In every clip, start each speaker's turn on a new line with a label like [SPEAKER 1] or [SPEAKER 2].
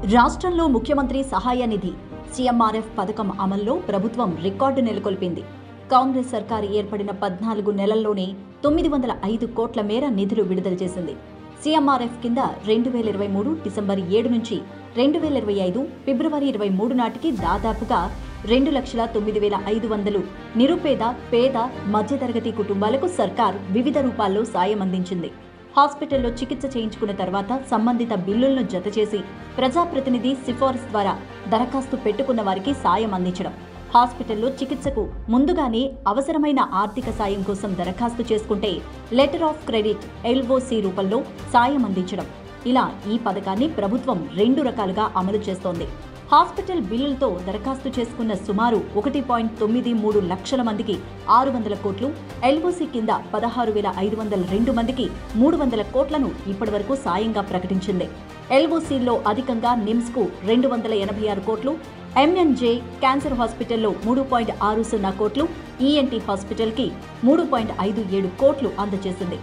[SPEAKER 1] రాష్ట్రంలో ముఖ్యమంత్రి సహాయ నిధి సీఎంఆర్ఎఫ్ పథకం అమల్లో ప్రభుత్వం రికార్డు నెలకొల్పింది. కాంగ్రెస్ సర్కారు ఏర్పడిన 14 నెలల్లోనే 905 కోట్ల మేర నిధులు విడుదల చేసింది. సీఎంఆర్ఎఫ్ కింద 2023 డిసెంబర్ 7 నుంచి 2025 ఫిబ్రవరి 23 నాటికి దాదాపుగా 2,09,500 నిరుపేద, పేద, మధ్యతరగతి కుటుంబాలకు సర్కార్ వివిధ రూపాల్లో సాయం అందించింది. హాస్పిటల్లో చికిత్స చేయించుకున్న తర్వాత సంబంధిత బిల్లులను జతచేసి ప్రజాప్రతినిధి సిఫారసు ద్వారా దరఖాస్తు పెట్టుకున్న వారికి సాయం అందించడం, హాస్పిటల్లో చికిత్సకు ముందుగానే అవసరమైన ఆర్థిక సాయం కోసం దరఖాస్తు చేసుకుంటే లెటర్ ఆఫ్ క్రెడిట్ LOC రూపంలో సాయం అందించడం, ఇలా ఈ పథకాన్ని ప్రభుత్వం 2 రకాలుగా అమలు చేస్తోంది. హాస్పిటల్ బిల్లులతో దరఖాస్తు చేసుకున్న సుమారు 1.93 లక్షల మందికి 600 కోట్లు, LOC కింద 16,502 మందికి 300 కోట్లను ఇప్పటివరకు సాయంగా ప్రకటించింది. LOCలో అధికంగా నిమ్స్కు 286 కోట్లు, MNJ క్యాన్సర్ హాస్పిటల్లో 3.60 కోట్లు, ENT హాస్పిటల్కి 3.57 కోట్లు అందజేసింది.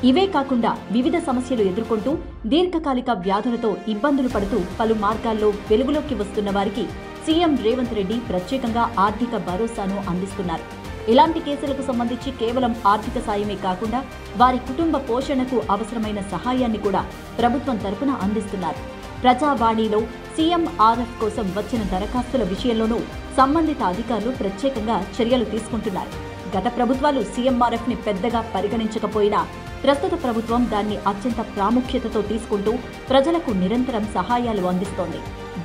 [SPEAKER 1] ఇవే కాకుండా వివిధ సమస్యలు ఎదుర్కొంటూ దీర్ఘకాలిక వ్యాధులతో ఇబ్బందులు పడుతూ పలు మార్గాల్లో వెలుగులోకి వస్తున్న వారికి సీఎం రేవంత్ రెడ్డి ప్రత్యేకంగా ఆర్థిక భరోసాను అందిస్తున్నారు. ఇలాంటి కేసులకు సంబంధించి కేవలం ఆర్థిక సాయమే కాకుండా వారి కుటుంబ పోషణకు అవసరమైన సహాయాన్ని కూడా ప్రభుత్వం తరపున అందిస్తున్నారు. ప్రజావాణిలో సీఎంఆర్ఎఫ్ కోసం వచ్చిన దరఖాస్తుల విషయంలోనూ సంబంధిత అధికారులు ప్రత్యేకంగా చర్యలు తీసుకుంటున్నారు. గత ప్రభుత్వాలు సీఎంఆర్ఎఫ్ ని పెద్దగా పరిగణించకపోయినా ప్రస్తుత ప్రభుత్వం దాన్ని అత్యంత ప్రాముఖ్యతతో తీసుకుంటూ ప్రజలకు నిరంతరం సహాయాలు అందిస్తోంది.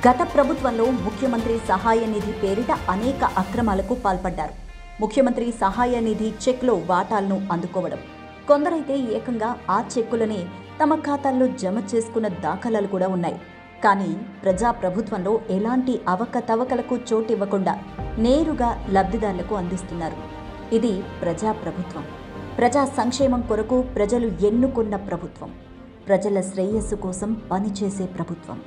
[SPEAKER 1] గత ప్రభుత్వంలో ముఖ్యమంత్రి సహాయ నిధి పేరిట అనేక అక్రమాలకు పాల్పడ్డారు. ముఖ్యమంత్రి సహాయ నిధి చెక్లో వాటాలను అందుకోవడం, కొందరైతే ఏకంగా ఆ చెక్కులనే తమ ఖాతాల్లో జమ చేసుకున్న దాఖలాలు కూడా ఉన్నాయి. కానీ ప్రజా ప్రభుత్వంలో ఎలాంటి అవకతవకలకు చోటివ్వకుండా నేరుగా లబ్ధిదారులకు అందిస్తున్నారు. ఇది ప్రజా ప్రభుత్వం. ప్రజా సంక్షేమం కొరకు ప్రజలు ఎన్నుకున్న ప్రభుత్వం. ప్రజల శ్రేయస్సు కోసం పనిచేసే ప్రభుత్వం.